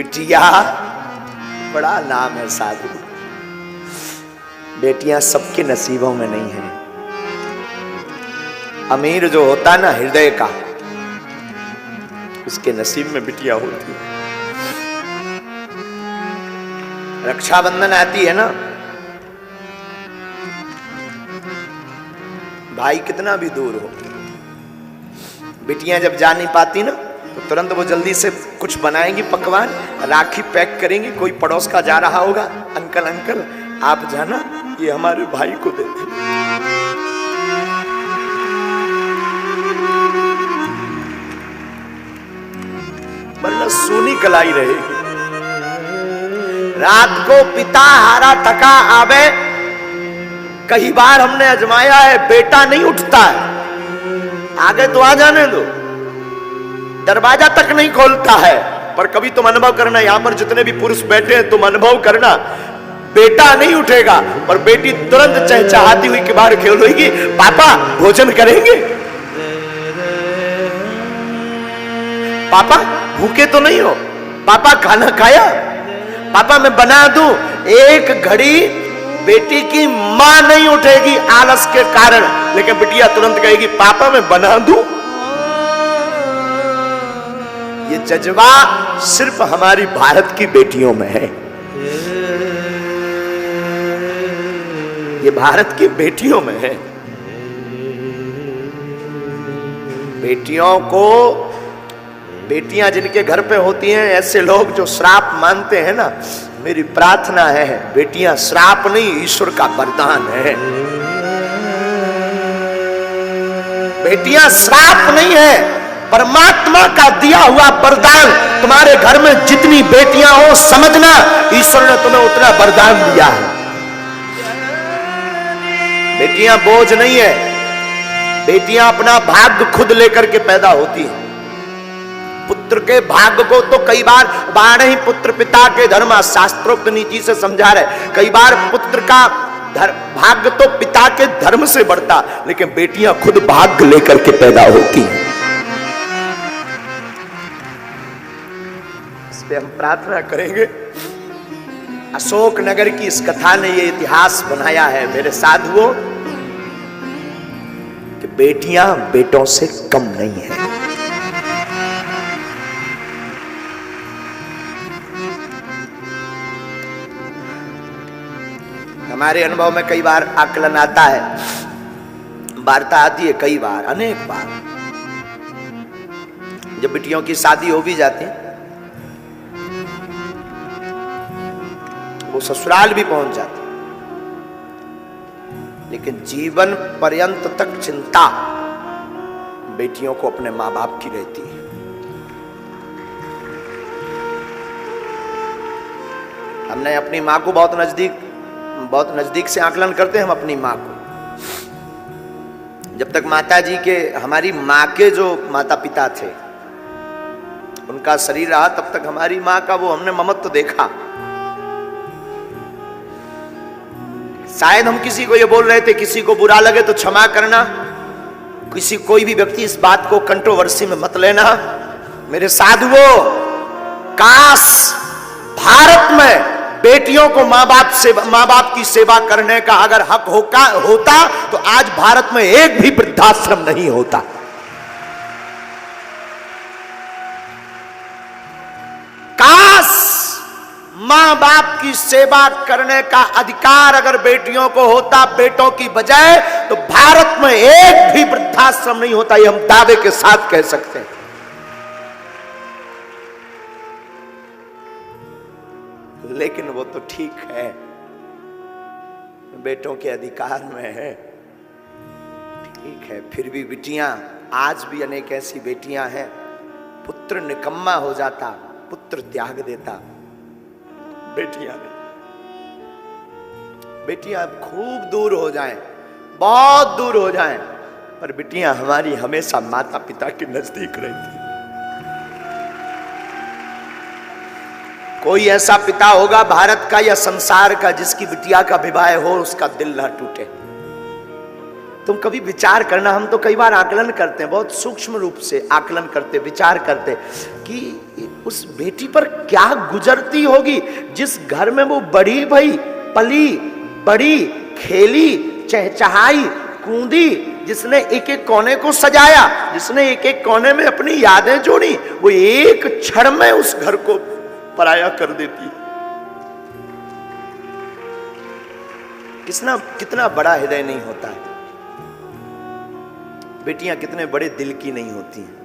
बेटिया बड़ा नाम है साधु। बेटियां सबके नसीबों में नहीं है। अमीर जो होता ना हृदय का, उसके नसीब में बिटिया होती है। रक्षाबंधन आती है ना, भाई कितना भी दूर हो, बिटियां जब जा नहीं पाती ना तो तुरंत वो जल्दी से कुछ बनाएंगी पकवान, राखी पैक करेंगी। कोई पड़ोस का जा रहा होगा, अंकल अंकल आप जाना, ये हमारे भाई को दे दे। वरना सोनी कलाई रहेगी। रात को पिता हारा थका आवे, कई बार हमने आजमाया है, बेटा नहीं उठता है। आगे तो आ जाने दो, दरवाजा तक नहीं खोलता है। पर कभी तुम अनुभव करना, यहां पर जितने भी पुरुष बैठे हैं तुम अनुभव करना, बेटा नहीं उठेगा पर बेटी तुरंत चहचहाती हुई के बाहर खेलेगी, पापा भोजन करेंगे, पापा भूखे तो नहीं हो, पापा खाना खाया, पापा मैं बना दूं। एक घड़ी बेटी की मां नहीं उठेगी आलस के कारण, लेकिन बिटिया तुरंत कहेगी पापा मैं बना दूं। ये जज्बा सिर्फ हमारी भारत की बेटियों में है। ये भारत की बेटियों में है। बेटियों को, बेटियां जिनके घर पे होती हैं, ऐसे लोग जो श्राप मानते हैं ना, मेरी प्रार्थना है बेटियां श्राप नहीं, ईश्वर का वरदान है। बेटियां श्राप नहीं है, परमात्मा का दिया हुआ वरदान। तुम्हारे घर में जितनी बेटियां हो, समझना ईश्वर ने तुम्हें उतना वरदान दिया है। बेटियां बोझ नहीं है, बेटियां अपना भाग्य खुद लेकर के पैदा होती हैं। पुत्र के भाग्य को तो कई बार बारह ही पुत्र पिता के धर्म, शास्त्रोक्त नीति से समझा रहे। कई बार पुत्र का भाग्य तो पिता के धर्म से बढ़ता, लेकिन बेटियां खुद भाग्य लेकर के पैदा होती हैं। इस पे हम प्रार्थना करेंगे। अशोक नगर की इस कथा ने ये इतिहास बनाया है मेरे साधुओं, कि बेटियां बेटों से कम नहीं है। हमारे अनुभव में कई बार आकलन आता है, वार्ता आती है, कई बार, अनेक बार, जब बिटियों की शादी हो भी जाती है, वो ससुराल भी पहुंच जाती, लेकिन जीवन पर्यंत तक चिंता बेटियों को अपने मां बाप की रहती है। हमने अपनी मां को बहुत नजदीक से आकलन करते हैं हम अपनी मां को। जब तक माता जी के, हमारी मां के जो माता पिता थे, उनका शरीर रहा, तब तक हमारी मां का वो हमने ममत्व देखा। शायद हम किसी को ये बोल रहे थे, किसी को बुरा लगे तो क्षमा करना, कोई भी व्यक्ति इस बात को कंट्रोवर्सी में मत लेना। मेरे साधुओं, काश भारत में बेटियों को मां बाप की सेवा करने का अगर हक होता तो आज भारत में एक भी वृद्धाश्रम नहीं होता। काश मां बाप की सेवा करने का अधिकार अगर बेटियों को होता बेटों की बजाय, तो भारत में एक भी वृद्धाश्रम नहीं होता। ये हम दावे के साथ कह सकते हैं। लेकिन वो तो ठीक है, बेटों के अधिकार में है, ठीक है। फिर भी बेटियां, आज भी अनेक ऐसी बेटियां हैं, पुत्र निकम्मा हो जाता, पुत्र त्याग देता, बेटियां नहीं। बेटियां खूब दूर हो जाएं, बहुत दूर हो जाएं, पर बेटियां हमारी हमेशा माता पिता के नजदीक रहती। कोई ऐसा पिता होगा भारत का या संसार का जिसकी बिटिया का विवाह हो उसका दिल ना टूटे। तुम कभी विचार करना, हम तो कई बार आकलन करते हैं, बहुत सूक्ष्म रूप से आकलन करते, विचार करते कि उस बेटी पर क्या गुजरती होगी जिस घर में वो बड़ी भई, पली बड़ी, खेली, चहचहाई, कूदी, जिसने एक एक कोने को सजाया, जिसने एक एक कोने में अपनी यादें जोड़ी, वो एक क्षण में उस घर को पराया कर देती। कितना बड़ा हृदय नहीं होता है। बेटियां कितने बड़े दिल की नहीं होती हैं।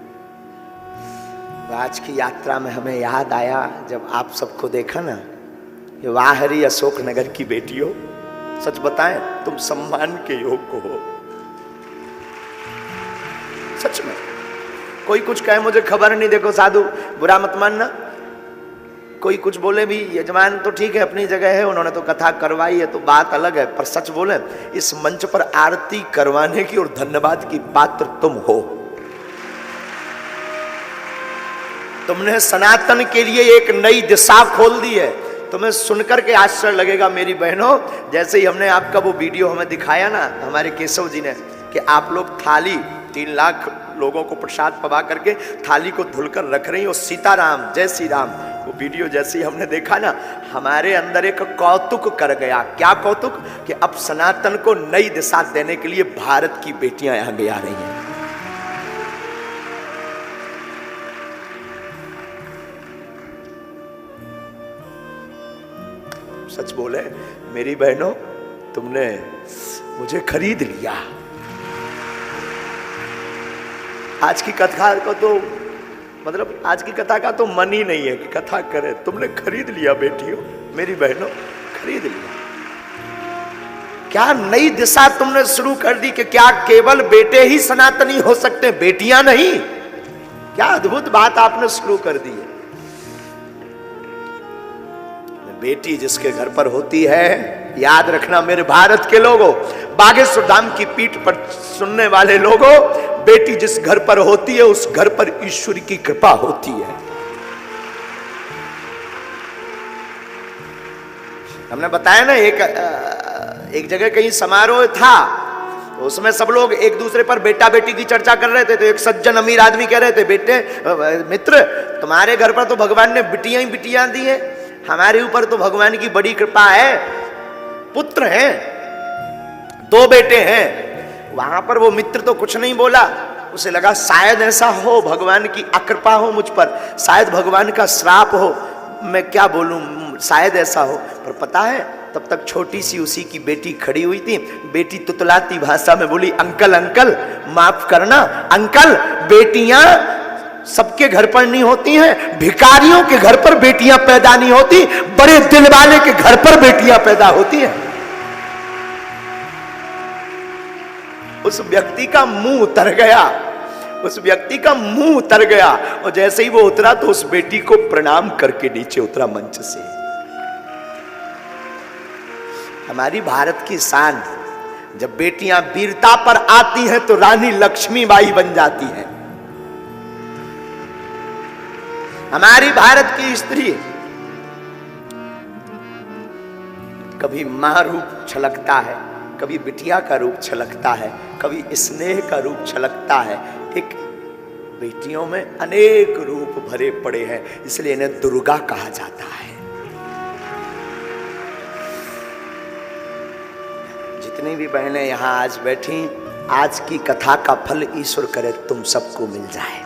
आज की यात्रा में हमें याद आया जब आप सबको देखा ना, ये वाहरी अशोक नगर की बेटियों, सच बताएं तुम सम्मान के योग्य हो। सच में कोई कुछ कहे मुझे खबर नहीं, देखो साधु बुरा मत मानना, कोई कुछ बोले भी, यजमान तो ठीक है अपनी जगह है, उन्होंने तो कथा करवाई है तो बात अलग है, पर सच बोले इस मंच पर आरती करवाने की और धन्यवाद की पात्र तुम हो। तुमने सनातन के लिए एक नई दिशा खोल दी है। तुम्हें सुनकर के आश्चर्य लगेगा मेरी बहनों, जैसे ही हमने आपका वो वीडियो हमें दिखाया ना हमारे केशव जी ने, कि आप लोग थाली 3 लाख लोगों को प्रसाद पवा करके थाली को धुलकर रख रही हो, सीताराम जय श्री राम, वो वीडियो जैसे ही हमने देखा ना, हमारे अंदर एक कौतुक कर गया। क्या कौतुक? कि अब सनातन को नई दिशा देने के लिए भारत की बेटियां आगे आ रही हैं। सच बोले मेरी बहनों, तुमने मुझे खरीद लिया। आज की कथा को तो मतलब आज की कथा का तो मन ही नहीं है कि कथा करे, तुमने खरीद लिया बेटियों, मेरी बहनों खरीद लिया। क्या नई दिशा तुमने शुरू कर दी कि क्या केवल बेटे ही सनातनी हो सकते, बेटियां नहीं? क्या अद्भुत बात आपने शुरू कर दी है। बेटी जिसके घर पर होती है, याद रखना मेरे भारत के लोगों, बागेश्वर धाम की पीठ पर सुनने वाले लोगों, बेटी जिस घर पर होती है उस घर पर ईश्वर की कृपा होती है। हमने बताया ना एक जगह कहीं समारोह था, तो उसमें सब लोग एक दूसरे पर बेटा बेटी की चर्चा कर रहे थे। तो एक सज्जन अमीर आदमी कह रहे थे, बेटे मित्र तुम्हारे घर पर तो भगवान ने बिटियां ही बिटियां दी है, हमारे ऊपर तो भगवान की बड़ी कृपा है, पुत्र हैं, 2 बेटे हैं। वहां पर वो मित्र तो कुछ नहीं बोला, उसे लगा शायद ऐसा हो भगवान की अकृपा हो मुझ पर, शायद भगवान का श्राप हो, मैं क्या बोलूं, शायद ऐसा हो। पर पता है तब तक छोटी सी उसी की बेटी खड़ी हुई थी। बेटी तुतलाती भाषा में बोली, अंकल अंकल माफ करना अंकल, बेटियां सबके घर पर नहीं होती हैं, भिखारियों के घर पर बेटियां पैदा नहीं होती, बड़े दिल वाले के घर पर बेटियां पैदा होती हैं। उस व्यक्ति का मुंह उतर गया, उस व्यक्ति का मुंह उतर गया, और जैसे ही वो उतरा तो उस बेटी को प्रणाम करके नीचे उतरा मंच से। हमारी भारत की शान, जब बेटियां वीरता पर आती हैं तो रानी लक्ष्मीबाई बन जाती हैं। हमारी भारत की स्त्री कभी मां रूप छलकता है, कभी बिटिया का रूप छलकता है, कभी स्नेह का रूप छलकता है। एक बेटियों में अनेक रूप भरे पड़े हैं, इसलिए इन्हें दुर्गा कहा जाता है। जितनी भी बहनें यहां आज बैठी, आज की कथा का फल ईश्वर करे तुम सबको मिल जाए।